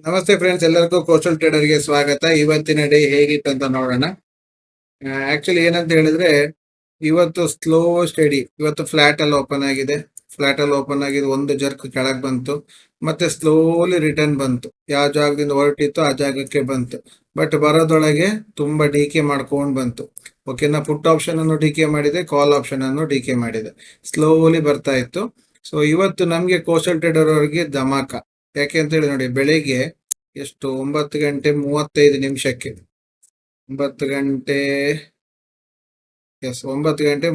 ನಮಸ್ತೆ ಫ್ರೆಂಡ್ಸ್, ಎಲ್ಲರಿಗೂ ಕೋಸ್ಟಲ್ ಟ್ರೇಡರ್ಗೆ ಸ್ವಾಗತ. ಇವತ್ತಿನ ಡೇ ಹೇಗಿತ್ತು ಅಂತ ನೋಡೋಣ. ಆಕ್ಚುಲಿ ಏನಂತ ಹೇಳಿದ್ರೆ, ಇವತ್ತು ಸ್ಲೋ ಸ್ಟಡಿ. ಇವತ್ತು ಫ್ಲಾಟ್ ಅಲ್ಲಿ ಓಪನ್ ಆಗಿದೆ. ಫ್ಲಾಟ್ ಅಲ್ಲಿ ಓಪನ್ ಆಗಿದ್ದು ಒಂದು ಜರ್ಕ್ ಕೆಳಗೆ ಬಂತು, ಮತ್ತೆ ಸ್ಲೋಲಿ ರಿಟರ್ನ್ ಬಂತು. ಯಾವ ಜಾಗದಿಂದ ಹೊರಟಿತ್ತು ಆ ಜಾಗಕ್ಕೆ ಬಂತು. ಬಟ್ ಬರೋದೊಳಗೆ ತುಂಬಾ ಡಿಕೆ ಮಾಡ್ಕೊಂಡು ಬಂತು. ಓಕೆನಾ, ಪುಟ್ ಆಪ್ಷನ್ ಅನ್ನು ಡಿಕೆ ಮಾಡಿದೆ, ಕಾಲ್ ಆಪ್ಷನ್ ಅನ್ನು ಡಿಕೆ ಮಾಡಿದೆ. ಸ್ಲೋಲಿ ಬರ್ತಾ ಇತ್ತು. ಸೊ ಇವತ್ತು ನಮ್ಗೆ ಕೋಸ್ಟಲ್ ಟ್ರೇಡರ್ ಅವರಿಗೆ ಧಮಾಕ. ಯಾಕೆ ಅಂತ ಹೇಳಿ ನೋಡಿ, ಬೆಳಿಗ್ಗೆ ಎಷ್ಟು 9:35 9 ಗಂಟೆ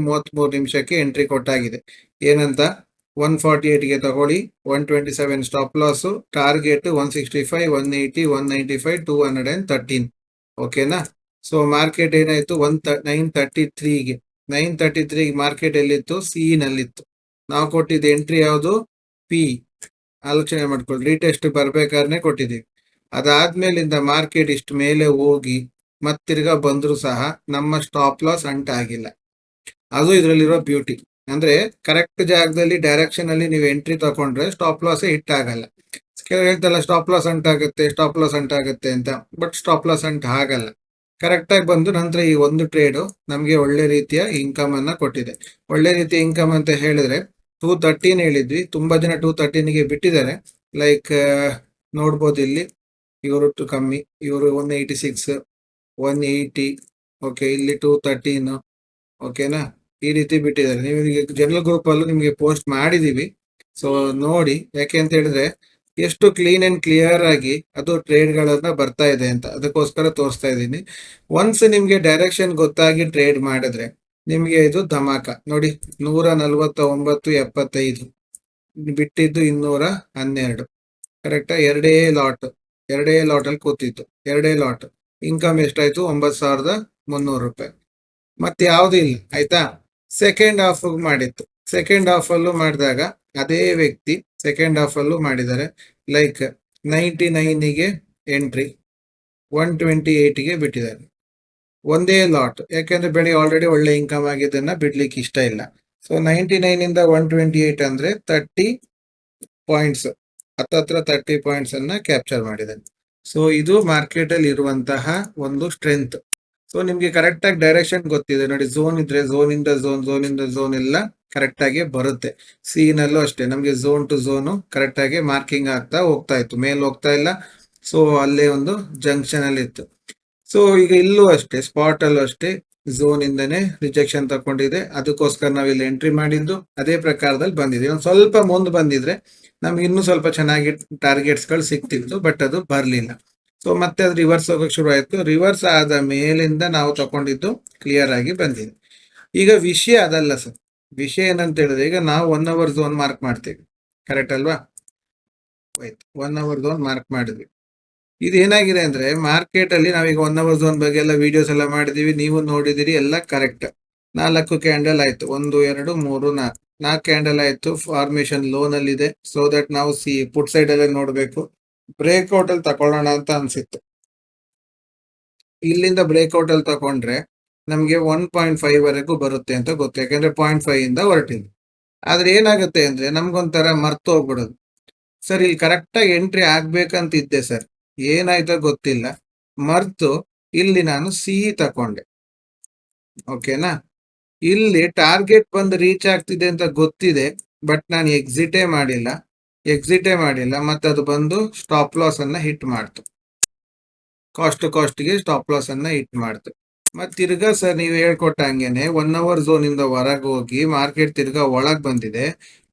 9:33 ಎಂಟ್ರಿ ಕೊಟ್ಟಾಗಿದೆ. ಏನಂತ 148ಗೆ ತಗೊಳ್ಳಿ, 127 ಸ್ಟಾಪ್ ಲಾಸ್, ಟಾರ್ಗೆಟ್ 165, 180, 195, 213. ಓಕೆನಾ. ಸೊ ಮಾರ್ಕೆಟ್ ಏನಾಯ್ತು, 933ಗೆ 933 ಮಾರ್ಕೆಟ್ ಎಲ್ಲಿತ್ತು, ಸಿ ನಲ್ಲಿತ್ತು. ನಾವು ಕೊಟ್ಟಿದ್ದ ಎಂಟ್ರಿ ಯಾವುದು, ಪಿ. ಆಲೋಚನೆ ಮಾಡ್ಕೊಳ್ಳಿ, ರೀಟೆಸ್ಟ್ ಬರ್ಬೇಕಾದ್ರೆ ಕೊಟ್ಟಿದ್ದೀವಿ. ಅದಾದ್ಮೇಲಿಂದ ಮಾರ್ಕೆಟ್ ಇಷ್ಟು ಮೇಲೆ ಹೋಗಿ ಮತ್ತಿರ್ಗಾ ಬಂದ್ರು ಸಹ ನಮ್ಮ ಸ್ಟಾಪ್ ಲಾಸ್ ಅಂಟಾಗಿಲ್ಲ. ಅದು ಇದರಲ್ಲಿರೋ ಬ್ಯೂಟಿ. ಅಂದ್ರೆ ಕರೆಕ್ಟ್ ಜಾಗದಲ್ಲಿ ಡೈರೆಕ್ಷನ್ ಅಲ್ಲಿ ನೀವು ಎಂಟ್ರಿ ತಗೊಂಡ್ರೆ ಸ್ಟಾಪ್ ಲಾಸ್ ಹಿಟ್ ಆಗಲ್ಲ. ಕೆಲವು ಹೇಳ್ತಲ್ಲ ಸ್ಟಾಪ್ ಲಾಸ್ ಅಂಟಾಗುತ್ತೆ, ಸ್ಟಾಪ್ ಲಾಸ್ ಅಂಟಾಗುತ್ತೆ ಅಂತ. ಬಟ್ ಸ್ಟಾಪ್ ಲಾಸ್ ಅಂಟ ಆಗಲ್ಲ. ಕರೆಕ್ಟ್ ಆಗಿ ಬಂದು ನಂತರ ಈ ಒಂದು ಟ್ರೇಡ್ ನಮ್ಗೆ ಒಳ್ಳೆ ರೀತಿಯ ಇನ್ಕಮ್ ಅನ್ನ ಕೊಟ್ಟಿದೆ. ಒಳ್ಳೆ ರೀತಿಯ ಇನ್ಕಮ್ ಅಂತ ಹೇಳಿದ್ರೆ 213 ಹೇಳಿದ್ವಿ. ತುಂಬಾ ಜನ 213ಗೆ ಬಿಟ್ಟಿದ್ದಾರೆ. ಲೈಕ್ ನೋಡ್ಬೋದು ಇಲ್ಲಿ, ಇವರು ಕಮ್ಮಿ, ಇವರು 186, 180. ಓಕೆ, ಇಲ್ಲಿ 213. ಓಕೆನಾ, ಈ ರೀತಿ ಬಿಟ್ಟಿದ್ದಾರೆ. ನೀವು ಜನರಲ್ ಗ್ರೂಪ್ ಅಲ್ಲೂ ನಿಮ್ಗೆ ಪೋಸ್ಟ್ ಮಾಡಿದೀವಿ. ಸೊ ನೋಡಿ, ಯಾಕೆ ಅಂತ ಹೇಳಿದ್ರೆ ಎಷ್ಟು ಕ್ಲೀನ್ ಅಂಡ್ ಕ್ಲಿಯರ್ ಆಗಿ ಅದು ಟ್ರೇಡ್ ಗಳನ್ನ ಬರ್ತಾ ಇದೆ ಅಂತ, ಅದಕ್ಕೋಸ್ಕರ ತೋರಿಸ್ತಾ ಇದ್ದೀನಿ. ಒನ್ಸ್ ನಿಮ್ಗೆ ಡೈರೆಕ್ಷನ್ ಗೊತ್ತಾಗಿ ಟ್ರೇಡ್ ಮಾಡಿದ್ರೆ ನಿಮ್ಗೆ ಇದು ಧಮಾಕ. ನೋಡಿ, 149.75 ಬಿಟ್ಟಿದ್ದು 212. ಕರೆಕ್ಟಾ, ಎರಡೇ ಲಾಟ್ ಅಲ್ಲಿ ಕೂತಿತ್ತು. ಎರಡೇ ಲಾಟ್. ಇನ್ಕಮ್ ಎಷ್ಟಾಯ್ತು, 9,300 ರೂಪಾಯಿ. ಮತ್ತೆ ಯಾವ್ದು ಇಲ್ಲ. ಆಯ್ತಾ. ಸೆಕೆಂಡ್ ಹಾಫ್ ಮಾಡಿತ್ತು. ಸೆಕೆಂಡ್ ಹಾಫ್ ಅಲ್ಲೂ ಮಾಡಿದಾಗ ಅದೇ ವ್ಯಕ್ತಿ ಸೆಕೆಂಡ್ ಹಾಫ್ ಅಲ್ಲೂ ಮಾಡಿದ್ದಾರೆ. ಲೈಕ್ 99ಗೆ ಎಂಟ್ರಿ, 128ಗೆ ಬಿಟ್ಟಿದ್ದಾರೆ. ಒಂದೇ ಲಾಟ್. ಯಾಕೆಂದ್ರೆ ಬೆಳಿ ಆಲ್ರೆಡಿ ಒಳ್ಳೆ ಇನ್ಕಮ್ ಆಗಿದ್ದನ್ನ ಬಿಡ್ಲಿಕ್ಕೆ ಇಷ್ಟ ಇಲ್ಲ. ಸೊ 99 ಇಂದ 128 ಅಂದ್ರೆ 30 ಪಾಯಿಂಟ್ಸ್, ಹತ್ತತ್ರ 30 ಪಾಯಿಂಟ್ಸ್ ಅನ್ನ ಕ್ಯಾಪ್ಚರ್ ಮಾಡಿದೆ. ಸೊ ಇದು ಮಾರ್ಕೆಟ್ ಅಲ್ಲಿ ಇರುವಂತಹ ಒಂದು ಸ್ಟ್ರೆಂತ್. ಸೊ ನಿಮ್ಗೆ ಕರೆಕ್ಟ್ ಆಗಿ ಡೈರೆಕ್ಷನ್ ಗೊತ್ತಿದೆ ನೋಡಿ. ಝೋನ್ ಇದ್ರೆ ಝೋನ್ ಇಂದ ಝೋನ್ ಎಲ್ಲ ಕರೆಕ್ಟ್ ಆಗಿ ಬರುತ್ತೆ. ಸಿ ನಲ್ಲೂ ಅಷ್ಟೇ, ನಮ್ಗೆ ಝೋನ್ ಟು ಝೋನು ಕರೆಕ್ಟ್ ಆಗಿ ಮಾರ್ಕಿಂಗ್ ಆಗ್ತಾ ಹೋಗ್ತಾ ಇತ್ತು, ಮೇಲ್ ಹೋಗ್ತಾ ಇಲ್ಲ. ಸೊ ಅಲ್ಲೇ ಒಂದು ಜಂಕ್ಷನ್ ಅಲ್ಲಿ ಇತ್ತು. ಸೊ ಈಗ ಇಲ್ಲೂ ಅಷ್ಟೇ, ಸ್ಪಾಟ್ ಅಲ್ಲೂ ಅಷ್ಟೇ ಝೋನ್ ಇಂದನೇ ರಿಜೆಕ್ಷನ್ ತಕೊಂಡಿದೆ. ಅದಕ್ಕೋಸ್ಕರ ನಾವ್ ಇಲ್ಲಿ ಎಂಟ್ರಿ ಮಾಡಿದ್ದು ಅದೇ ಪ್ರಕಾರದಲ್ಲಿ ಬಂದಿದೆ. ಒಂದು ಸ್ವಲ್ಪ ಮುಂದೆ ಬಂದಿದ್ರೆ ನಮ್ಗೆ ಇನ್ನೂ ಸ್ವಲ್ಪ ಚೆನ್ನಾಗಿ ಟಾರ್ಗೆಟ್ಸ್ ಗಳು ಸಿಕ್ತಿತ್ತು, ಬಟ್ ಅದು ಬರ್ಲಿಲ್ಲ. ಸೊ ಮತ್ತೆ ಅದು ರಿವರ್ಸ್ ಹೋಗಕ್ಕೆ ಶುರು ಆಯ್ತು. ರಿವರ್ಸ್ ಆದ ಮೇಲಿಂದ ನಾವು ತಗೊಂಡಿದ್ದು ಕ್ಲಿಯರ್ ಆಗಿ ಬಂದಿದೆ. ಈಗ ವಿಷಯ ಅದಲ್ಲ ಸರ್. ವಿಷಯ ಏನಂತ ಹೇಳಿದ್ರೆ, ಈಗ ನಾವು 1 ಅವರ್ ಝೋನ್ ಮಾರ್ಕ್ ಮಾಡ್ತೀವಿ, ಕರೆಕ್ಟ್ ಅಲ್ವಾ. ಆಯ್ತು, 1 ಅವರ್ ಝೋನ್ ಮಾರ್ಕ್ ಮಾಡಿದ್ವಿ. ಇದೇನಾಗಿದೆ ಅಂದ್ರೆ, ಮಾರ್ಕೆಟ್ ಅಲ್ಲಿ ನಾವೀಗ 1 ಅವರ್ ಝೋನ್ ಬಗ್ಗೆ ಎಲ್ಲ ವಿಡಿಯೋಸ್ ಎಲ್ಲ ಮಾಡಿದೀವಿ, ನೀವು ನೋಡಿದಿರಿ, ಎಲ್ಲ ಕರೆಕ್ಟ್. 4 ಕ್ಯಾಂಡಲ್ ಆಯ್ತು, 1, 2, 3, 4 ಕ್ಯಾಂಡಲ್ ಆಯ್ತು. ಫಾರ್ಮೇಶನ್ ಲೋನ್ ಅಲ್ಲಿ ಇದೆ. ಸೊ ದಟ್ ನಾವು ಪುಟ್ ಸೈಡ್ ಅಲ್ಲೇ ನೋಡ್ಬೇಕು. ಬ್ರೇಕ್ಔಟ್ ಅಲ್ಲಿ ತಕೊಳ್ಳೋಣ ಅಂತ ಅನ್ಸಿತ್ತು. ಇಲ್ಲಿಂದ ಬ್ರೇಕ್ಔಟ್ ಅಲ್ಲಿ ತಕೊಂಡ್ರೆ ನಮ್ಗೆ 1.5 ವರೆಗೂ ಬರುತ್ತೆ ಅಂತ ಗೊತ್ತು. ಯಾಕಂದ್ರೆ 0.5 ಇಂದ ಹೊರಟಿದೆ. ಆದ್ರೆ ಏನಾಗುತ್ತೆ ಅಂದ್ರೆ ನಮ್ಗೊಂಥರ ಮರ್ತು ಹೋಗ್ಬಿಡೋದು. ಸರ್ ಇಲ್ಲಿ ಕರೆಕ್ಟ್ ಆಗಿ ಎಂಟ್ರಿ ಆಗ್ಬೇಕಂತ ಇದ್ದೆ ಸರ್, ಏನಾಯ್ತೋ ಗೊತ್ತಿಲ್ಲ, ಮರ್ತು ಇಲ್ಲಿ ನಾನು ಸಿ ತಕೊಂಡೆ. ಓಕೆನಾ. ಇಲ್ಲಿ ಟಾರ್ಗೆಟ್ ಬಂದು ರೀಚ್ ಆಗ್ತಿದೆ ಅಂತ ಗೊತ್ತಿದೆ, ಬಟ್ ನಾನು ಎಕ್ಸಿಟೇ ಮಾಡಿಲ್ಲ. ಮತ್ತೆ ಅದು ಬಂದು ಸ್ಟಾಪ್ ಲಾಸ್ ಅನ್ನ ಹಿಟ್ ಮಾಡ್ತು. ಕಾಸ್ಟ್ಗೆ ಸ್ಟಾಪ್ ಲಾಸ್ ಅನ್ನ ಹಿಟ್ ಮಾಡ್ತು. ಮತ್ತೆ ತಿರ್ಗಾ ಸರ್ ನೀವು ಹೇಳ್ಕೊಟ್ಟ ಹಂಗೇನೆ 1 ಅವರ್ ಝೋನ್ ಇಂದ ಹೊರಗೆ ಹೋಗಿ ಮಾರ್ಕೆಟ್ ತಿರ್ಗಾ ಒಳಗ್ ಬಂದಿದೆ.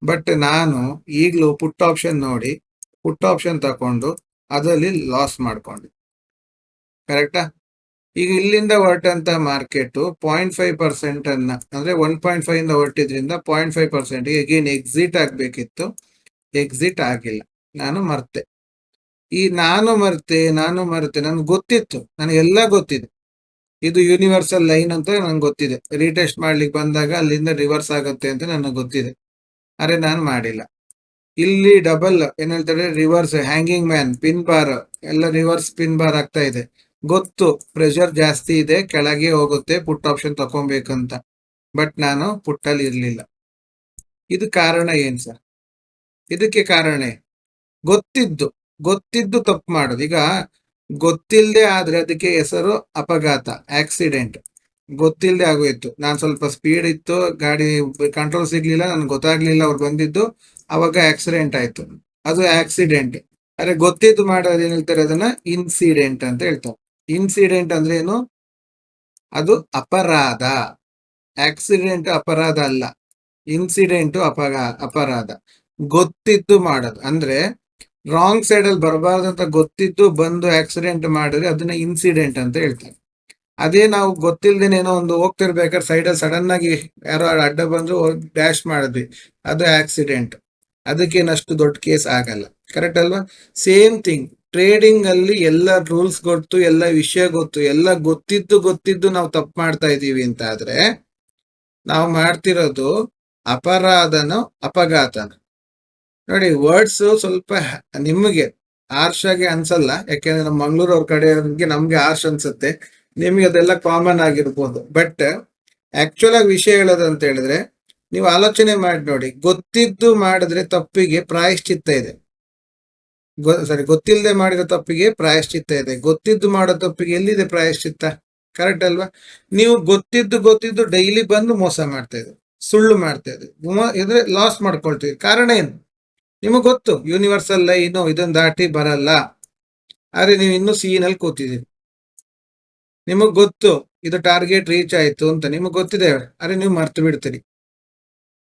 ಬಟ್ ನಾನು ಈಗಲೂ ಪುಟ್ ಆಪ್ಷನ್ ನೋಡಿ, ಪುಟ್ ಆಪ್ಷನ್ ತಕೊಂಡು ಅದರಲ್ಲಿ ಲಾಸ್ ಮಾಡ್ಕೊಂಡೆ. ಕರೆಕ್ಟಾ. ಈಗ ಇಲ್ಲಿಂದ ಹೊರಟಂತ ಮಾರ್ಕೆಟ್ 0.5% ಅನ್ನ, ಅಂದ್ರೆ 1.5 ಇಂದ ಹೊರಟಿದ್ರಿಂದ 0.5% ಅಗೇನ್ ಎಕ್ಸಿಟ್ ಆಗ್ಬೇಕಿತ್ತು. ಎಕ್ಸಿಟ್ ಆಗಿಲ್ಲ. ನಾನು ಮರ್ತೆ. ನನ್ಗೆ ಗೊತ್ತಿತ್ತು, ನನಗೆಲ್ಲ ಗೊತ್ತಿದೆ. ಇದು ಯೂನಿವರ್ಸಲ್ ಲೈನ್ ಅಂತ ನಂಗೆ ಗೊತ್ತಿದೆ. ರೀಟೆಸ್ಟ್ ಮಾಡ್ಲಿಕ್ಕೆ ಬಂದಾಗ ಅಲ್ಲಿಂದ ರಿವರ್ಸ್ ಆಗುತ್ತೆ ಅಂತ ನನಗೆ ಗೊತ್ತಿದೆ. ಅರೆ ನಾನು ಮಾಡಿಲ್ಲ. ಇಲ್ಲಿ ಡಬಲ್ ಏನ್ ಹೇಳ್ತಾರೆ, reverse hanging man, pin bar ಎಲ್ಲ ರಿವರ್ಸ್ ಪಿನ್ ಬಾರ್ ಆಗ್ತಾ ಇದೆ. ಗೊತ್ತು ಪ್ರೆಷರ್ ಜಾಸ್ತಿ ಇದೆ, ಕೆಳಗೆ ಹೋಗುತ್ತೆ, ಪುಟ್ ಆಪ್ಷನ್ ತಕೊಬೇಕಂತ. ಬಟ್ ನಾನು ಪುಟ್ಟಲ್ಲಿ ಇರ್ಲಿಲ್ಲ. ಇದು ಕಾರಣ ಏನ್ ಸರ್? ಇದಕ್ಕೆ ಕಾರಣ ಗೊತ್ತಿದ್ದು ಗೊತ್ತಿದ್ದು ತಪ್ಪು ಮಾಡೋದು. ಈಗ ಗೊತ್ತಿಲ್ಲದೆ ಆದ್ರೆ ಅದಕ್ಕೆ ಹೆಸರು ಅಪಘಾತ, ಆಕ್ಸಿಡೆಂಟ್. ಗೊತ್ತಿಲ್ಲದೆ ಆಗೋಯ್ತು, ನಾನು ಸ್ವಲ್ಪ ಸ್ಪೀಡ್ ಇತ್ತು, ಗಾಡಿ ಕಂಟ್ರೋಲ್ ಸಿಗ್ಲಿಲ್ಲ, ನನ್ಗೆ ಗೊತ್ತಾಗ್ಲಿಲ್ಲ ಅವ್ರು ಬಂದಿದ್ದು, ಅವಾಗ ಆಕ್ಸಿಡೆಂಟ್ ಆಯ್ತು, ಅದು ಆಕ್ಸಿಡೆಂಟ್. ಆದ್ರೆ ಗೊತ್ತಿದ್ದು ಮಾಡೋದು ಏನ್ ಹೇಳ್ತಾರೆ, ಅದನ್ನ ಇನ್ಸಿಡೆಂಟ್ ಅಂತ ಹೇಳ್ತಾರೆ. ಇನ್ಸಿಡೆಂಟ್ ಅಂದ್ರೆ ಏನು? ಅದು ಅಪರಾಧ. ಆಕ್ಸಿಡೆಂಟ್ ಅಪರಾಧ ಅಲ್ಲ, ಇನ್ಸಿಡೆಂಟ್ ಅಪರಾಧ. ಗೊತ್ತಿದ್ದು ಮಾಡೋದು ಅಂದ್ರೆ ರಾಂಗ್ ಸೈಡ್ ಅಲ್ಲಿ ಬರಬಾರ್ದಂತ ಗೊತ್ತಿದ್ದು ಬಂದು ಆಕ್ಸಿಡೆಂಟ್ ಮಾಡಿದ್ರೆ ಅದನ್ನ ಇನ್ಸಿಡೆಂಟ್ ಅಂತ ಹೇಳ್ತಾರೆ. ಅದೇ ನಾವು ಗೊತ್ತಿಲ್ದೇನೇನೋ ಒಂದು ಹೋಗ್ತಿರ್ಬೇಕಾದ್ರೆ ಸೈಡ್ ಅಲ್ಲಿ ಸಡನ್ ಆಗಿ ಯಾರೋ ಅಡ್ಡ ಬಂದ್ರು ಡ್ಯಾಶ್ ಮಾಡಿದ್ವಿ, ಅದು ಆಕ್ಸಿಡೆಂಟ್. ಅದಕ್ಕೇನಷ್ಟು ದೊಡ್ಡ ಕೇಸ್ ಆಗಲ್ಲ. ಕರೆಕ್ಟ್ ಅಲ್ವಾ? ಸೇಮ್ ಥಿಂಗ್ ಟ್ರೇಡಿಂಗ್ ಅಲ್ಲಿ ಎಲ್ಲ ರೂಲ್ಸ್ ಗೊತ್ತು, ಎಲ್ಲ ವಿಷಯ ಗೊತ್ತು, ಎಲ್ಲ ಗೊತ್ತಿದ್ದು ನಾವು ತಪ್ಪು ಮಾಡ್ತಾ ಇದೀವಿ ಅಂತ ಆದ್ರೆ ನಾವು ಮಾಡ್ತಿರೋದು ಅಪರಾಧನೋ ಅಪಘಾತನ. ನೋಡಿ, ವರ್ಡ್ಸ್ ಸ್ವಲ್ಪ ನಿಮಗೆ ಆರ್ಷ್ ಆಗಿ ಅನ್ಸಲ್ಲ, ಯಾಕೆಂದ್ರೆ ನಮ್ಮ ಮಂಗ್ಳೂರ್ ಅವ್ರ ಕಡೆ ನಮ್ಗೆ ಆರ್ಷ್ ಅನ್ಸುತ್ತೆ, ನಿಮ್ಗೆ ಅದೆಲ್ಲ ಕಾಮನ್ ಆಗಿರ್ಬೋದು. ಬಟ್ ಆಕ್ಚುಲ್ ಆಗಿ ವಿಷಯ ಹೇಳೋದಂತ ಹೇಳಿದ್ರೆ, ನೀವು ಆಲೋಚನೆ ಮಾಡಿ ನೋಡಿ, ಗೊತ್ತಿದ್ದು ಮಾಡಿದ್ರೆ ತಪ್ಪಿಗೆ ಪ್ರಾಯಶ್ಚಿತ್ತ ಇದೆ. ಗೊತ್ತಿಲ್ಲದೆ ಮಾಡಿರೋ ತಪ್ಪಿಗೆ ಪ್ರಾಯಶ್ಚಿತ್ತ ಇದೆ. ಗೊತ್ತಿದ್ದು ಮಾಡೋ ತಪ್ಪಿಗೆ ಎಲ್ಲಿದೆ ಪ್ರಾಯಶ್ಚಿತ್ತ? ಕರೆಕ್ಟ್ ಅಲ್ವಾ? ನೀವು ಗೊತ್ತಿದ್ದು ಡೈಲಿ ಬಂದು ಮೋಸ ಮಾಡ್ತಾ ಇದ್ರಿ, ಸುಳ್ಳು ಮಾಡ್ತಾ ಇದ್ರಿ, ಇದ್ರೆ ಲಾಸ್ ಮಾಡ್ಕೊಳ್ತೀವಿ. ಕಾರಣ ಏನು? ನಿಮಗ್ ಗೊತ್ತು ಯೂನಿವರ್ಸಲ್ ಲೈನು ಇದನ್ನ ದಾಟಿ ಬರಲ್ಲ, ಆದ್ರೆ ನೀವು ಇನ್ನೂ ನಲ್ಲಿ ಕೂತಿದ್ದೀರಿ. ನಿಮಗ್ ಗೊತ್ತು ಇದು ಟಾರ್ಗೆಟ್ ರೀಚ್ ಆಯ್ತು ಅಂತ ನಿಮಗ್ ಗೊತ್ತಿದೆ, ಆದ್ರೆ ನೀವು ಮರ್ತು ಬಿಡ್ತೀರಿ.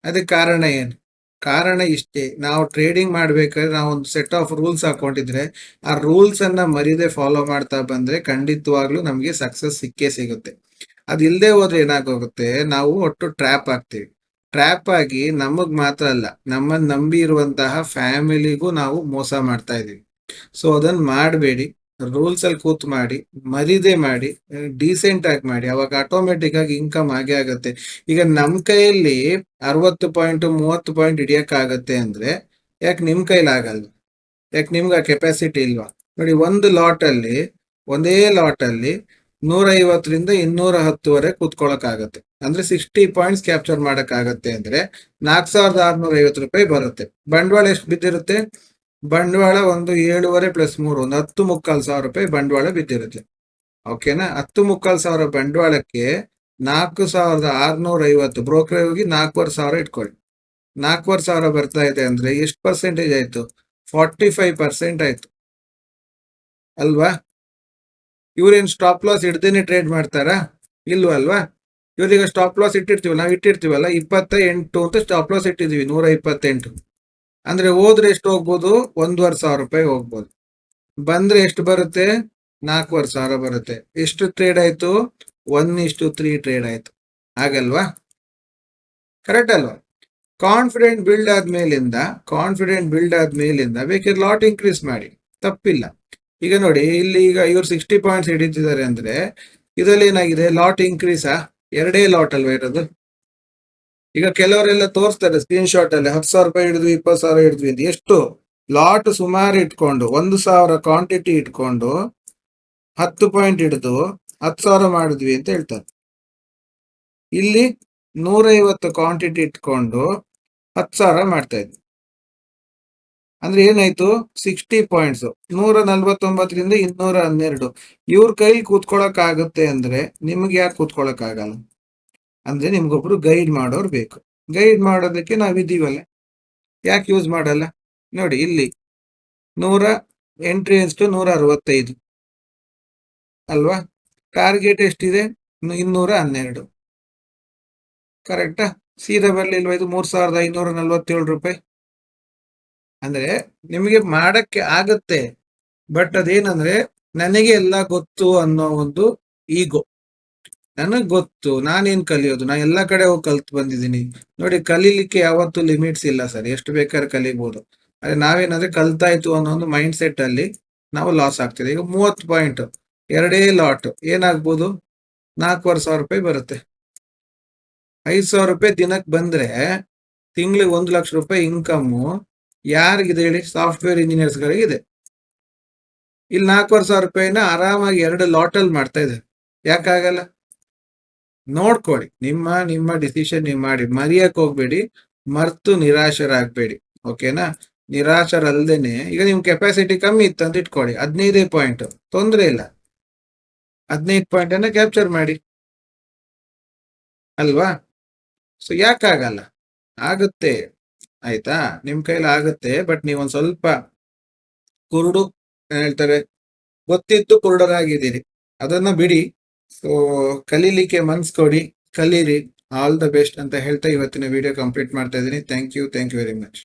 ಅದಕ್ಕೆ ಕಾರಣ ಏನು? ಕಾರಣ ಇಷ್ಟೇ, ನಾವು ಟ್ರೇಡಿಂಗ್ ಮಾಡ್ಬೇಕಾದ್ರೆ ನಾವು ಒಂದು ಸೆಟ್ ಆಫ್ ರೂಲ್ಸ್ ಹಾಕೊಂಡಿದ್ರೆ ಆ ರೂಲ್ಸ್ ಅನ್ನ ಮರಿದೆ ಫಾಲೋ ಮಾಡ್ತಾ ಬಂದ್ರೆ ಖಂಡಿತವಾಗ್ಲೂ ನಮ್ಗೆ ಸಕ್ಸಸ್ ಸಿಕ್ಕೇ ಸಿಗುತ್ತೆ. ಅದಿಲ್ಲದೆ ಹೋದ್ರೆ ಏನಾಗೋಗುತ್ತೆ, ನಾವು ಒಟ್ಟು ಟ್ರ್ಯಾಪ್ ಆಗ್ತೀವಿ. ಟ್ರ್ಯಾಪ್ ಆಗಿ ನಮಗ್ ಮಾತ್ರ ಅಲ್ಲ, ನಮ್ಮನ್ನ ನಂಬಿ ಇರುವಂತಹ ಫ್ಯಾಮಿಲಿಗೂ ನಾವು ಮೋಸ ಮಾಡ್ತಾ ಇದೀವಿ. ಸೊ ಅದನ್ನ ಮಾಡಬೇಡಿ. ರೂಲ್ಸ್ ಅಲ್ಲಿ ಕೂತ್ ಮಾಡಿ, ಮರಿದೆ ಮಾಡಿ, ಡೀಸೆಂಟ್ ಆಗಿ ಮಾಡಿ, ಅವಾಗ ಆಟೋಮೆಟಿಕ್ ಆಗಿ ಇನ್ಕಮ್ ಆಗೇ ಆಗತ್ತೆ. ಈಗ ನಮ್ ಕೈಯಲ್ಲಿ 60 ಪಾಯಿಂಟ್ 30 ಪಾಯಿಂಟ್ ಹಿಡಿಯಕ್ ಆಗತ್ತೆ ಅಂದ್ರೆ ಯಾಕೆ ನಿಮ್ ಕೈಲಿ ಆಗಲ್ಲ? ಯಾಕೆ ನಿಮ್ಗೆ ಆ ಕೆಪಾಸಿಟಿ ಇಲ್ವಾ? ನೋಡಿ, ಒಂದೇ ಲಾಟ್ ಅಲ್ಲಿ 150ರಿಂದ 210ವರೆಗೆ ಕೂತ್ಕೊಳಕ್ ಆಗತ್ತೆ. ಅಂದ್ರೆ 60 ಪಾಯಿಂಟ್ಸ್ ಕ್ಯಾಪ್ಚರ್ ಮಾಡಕ್ ಆಗತ್ತೆ ಅಂದ್ರೆ 4650 ರೂಪಾಯಿ ಬರುತ್ತೆ. ಬಂಡವಾಳ ಎಷ್ಟು ಬಿದ್ದಿರುತ್ತೆ? ಬಂಡವಾಳ ಒಂದು 7.5 + 3 ಒಂದು 10,350 ರೂಪಾಯಿ ಬಂಡವಾಳ ಬಿದ್ದಿರುತ್ತೆ. ಓಕೆನಾ? 10,350 ಬಂಡವಾಳಕ್ಕೆ 4,650 ಬ್ರೋಕರ್ ಹೋಗಿ 4,500 ಇಟ್ಕೊಳ್ಳಿ. 4,500 ಬರ್ತಾ ಇದೆ ಅಂದ್ರೆ ಎಷ್ಟು ಪರ್ಸೆಂಟೇಜ್ ಆಯ್ತು? 45% ಆಯ್ತು ಅಲ್ವಾ? ಇವ್ರೇನ್ ಸ್ಟಾಪ್ ಲಾಸ್ ಹಿಡ್ದೇನೆ ಟ್ರೇಡ್ ಮಾಡ್ತಾರಾ? ಇಲ್ವಾ ಅಲ್ವಾ? ಇವ್ರಿಗೆ ಸ್ಟಾಪ್ ಲಾಸ್ ನಾವು ಇಟ್ಟಿರ್ತೀವಲ್ಲ, 28 ಅಂತ ಸ್ಟಾಪ್ ಲಾಸ್ ಇಟ್ಟಿದೀವಿ, 128. ಅಂದ್ರೆ ಹೋದ್ರೆ ಎಷ್ಟು ಹೋಗ್ಬೋದು? 1,500 ರೂಪಾಯಿ ಹೋಗ್ಬೋದು. ಬಂದ್ರೆ ಎಷ್ಟು ಬರುತ್ತೆ? 4,500 ಬರುತ್ತೆ. ಎಷ್ಟು ಟ್ರೇಡ್ ಆಯ್ತು? 1:3 ಟ್ರೇಡ್ ಆಯ್ತು. ಆಗಲ್ವಾ? ಕರೆಕ್ಟ್ ಅಲ್ವಾ? ಕಾನ್ಫಿಡೆಂಟ್ ಬಿಲ್ಡ್ ಆದ್ಮೇಲಿಂದ ಬೇಕಾದ್ರೆ ಲಾಟ್ ಇನ್ಕ್ರೀಸ್ ಮಾಡಿ, ತಪ್ಪಿಲ್ಲ. ಈಗ ನೋಡಿ, ಇಲ್ಲಿ ಇವ್ರು 60 ಪಾಯಿಂಟ್ಸ್ ಹಿಡಿತಿದ್ದಾರೆ ಅಂದ್ರೆ ಇದರಲ್ಲಿ ಏನಾಗಿದೆ? ಲಾಟ್ ಇನ್ಕ್ರೀಸಾ? 2 ಲಾಟ್ ಅಲ್ವಾ ಇರೋದು? ಈಗ ಕೆಲವರೆಲ್ಲ ತೋರಿಸ್ತಾರೆ ಸ್ಕ್ರೀನ್ ಶಾಟ್ ಅಲ್ಲಿ 10,000 ರೂಪಾಯಿ ಹಿಡಿದ್ವಿ, 20,000 ಹಿಡಿದ್ವಿ ಅಂತ. ಎಷ್ಟು ಲಾಟ್ ಸುಮಾರು ಇಟ್ಕೊಂಡು 1,000 ಕ್ವಾಂಟಿಟಿ ಇಟ್ಕೊಂಡು 10 ಪಾಯಿಂಟ್ ಹಿಡಿದು 10,000 ಮಾಡಿದ್ವಿ ಅಂತ ಹೇಳ್ತಾರೆ. ಇಲ್ಲಿ 150 ಕ್ವಾಂಟಿಟಿ ಇಟ್ಕೊಂಡು 10,000 ಮಾಡ್ತಾ ಇದ್ವಿ ಅಂದ್ರೆ ಏನಾಯ್ತು? 60 ಪಾಯಿಂಟ್ಸ್ 149ರಿಂದ 212. ಇವ್ರ ಕೈಲಿ ಕೂತ್ಕೊಳಕ್ ಆಗುತ್ತೆ ಅಂದ್ರೆ ನಿಮ್ಗೆ ಯಾಕೆ ಕೂತ್ಕೊಳಕ್ ಆಗಲ್ಲ? ಅಂದ್ರೆ ನಿಮ್ಗೊಬ್ರು ಗೈಡ್ ಮಾಡೋರು ಬೇಕು. ಗೈಡ್ ಮಾಡೋದಕ್ಕೆ ನಾವಿದ್ದೀವಲ್ಲ, ಯಾಕೆ ಯೂಸ್ ಮಾಡಲ್ಲ? ನೋಡಿ, ಇಲ್ಲಿ 100 ಅಲ್ವಾ? ಟಾರ್ಗೆಟ್ ಎಷ್ಟಿದೆ? 212. ಕರೆಕ್ಟಾ? ಸೀದಾ ಬರ್ಲಿಲ್ವಾ ಇದು? 3,547 ರೂಪಾಯಿ. ಅಂದ್ರೆ ನಿಮಗೆ ಮಾಡಕ್ಕೆ ಆಗತ್ತೆ, ಬಟ್ ಅದೇನಂದ್ರೆ ನನಗೆ ಎಲ್ಲ ಗೊತ್ತು ಅನ್ನೋ ಒಂದು ಈಗೋ. ನನಗ್ ಗೊತ್ತು, ನಾನೇನ್ ಕಲಿಯೋದು, ನಾ ಎಲ್ಲಾ ಕಡೆ ಹೋಗಿ ಕಲ್ತ್ ಬಂದಿದ್ದೀನಿ. ನೋಡಿ, ಕಲೀಲಿಕ್ಕೆ ಯಾವತ್ತೂ ಲಿಮಿಟ್ಸ್ ಇಲ್ಲ ಸರ್, ಎಷ್ಟು ಬೇಕಾದ್ರೆ ಕಲಿಬಹುದು. ಅದೇ ನಾವೇನಂದ್ರೆ ಕಲ್ತಾಯ್ತು ಅನ್ನೋ ಒಂದು ಮೈಂಡ್ ಸೆಟ್ ಅಲ್ಲಿ ನಾವು ಲಾಸ್ ಆಗ್ತಿದೆ. ಈಗ 30 ಪಾಯಿಂಟ್ 2 ಲಾಟ್ ಏನಾಗ್ಬೋದು? 4,500 ರೂಪಾಯಿ ಬರುತ್ತೆ. 5,000 ರೂಪಾಯಿ ದಿನಕ್ಕೆ ಬಂದ್ರೆ ತಿಂಗಳಿಗೆ 1 ಲಕ್ಷ ರೂಪಾಯಿ ಇನ್ಕಮ್ ಯಾರಿಗಿದೆ ಹೇಳಿ? ಸಾಫ್ಟ್ವೇರ್ ಇಂಜಿನಿಯರ್ಸ್ ಗಳಿಗಿದೆ. ಇಲ್ಲಿ 4,500 ರೂಪಾಯಿನ ಆರಾಮಾಗಿ 2 ಲಾಟ್ ಅಲ್ಲಿ ಮಾಡ್ತಾ ಇದೆ. ಯಾಕಾಗಲ್ಲ? ನೋಡ್ಕೊಳ್ಳಿ, ನಿಮ್ಮ ಡಿಸಿಷನ್ ನೀವು ಮಾಡಿ, ಮರಿಯಕ್ ಹೋಗ್ಬೇಡಿ, ಮರ್ತು ನಿರಾಶರಾಗ್ಬೇಡಿ. ಓಕೆನಾ? ನಿರಾಶರಲ್ದೇನೆ ಈಗ ನಿಮ್ ಕೆಪಾಸಿಟಿ ಕಮ್ಮಿ ಇತ್ತು ಅಂತ ಇಟ್ಕೊಳ್ಳಿ, 15 ಪಾಯಿಂಟ್ ತೊಂದ್ರೆ ಇಲ್ಲ, 15 ಪಾಯಿಂಟ್ ಅನ್ನ ಕ್ಯಾಪ್ಚರ್ ಮಾಡಿ ಅಲ್ವಾ. ಸೊ ಯಾಕಾಗಲ್ಲ, ಆಗುತ್ತೆ ಆಯ್ತಾ, ನಿಮ್ ಕೈಲಿ ಆಗುತ್ತೆ. ಬಟ್ ನೀವೊಂದ್ ಸ್ವಲ್ಪ ಕುರುಡು ಹೇಳ್ತಾರೆ, ಗೊತ್ತಿದ್ದು ಕುರುಡರಾಗಿದ್ದೀರಿ, ಅದನ್ನ ಬಿಡಿ. ಸೊ ಕಲೀಲಿಕ್ಕೆ ಮನ್ಸ್ ಕೊಡಿ, ಕಲೀರಿ. ಆಲ್ ದ ಬೆಸ್ಟ್ ಅಂತ ಹೇಳ್ತಾ ಇವತ್ತಿನ ವಿಡಿಯೋ ಕಂಪ್ಲೀಟ್ ಮಾಡ್ತಾ ಇದ್ದೀನಿ. Thank you very much.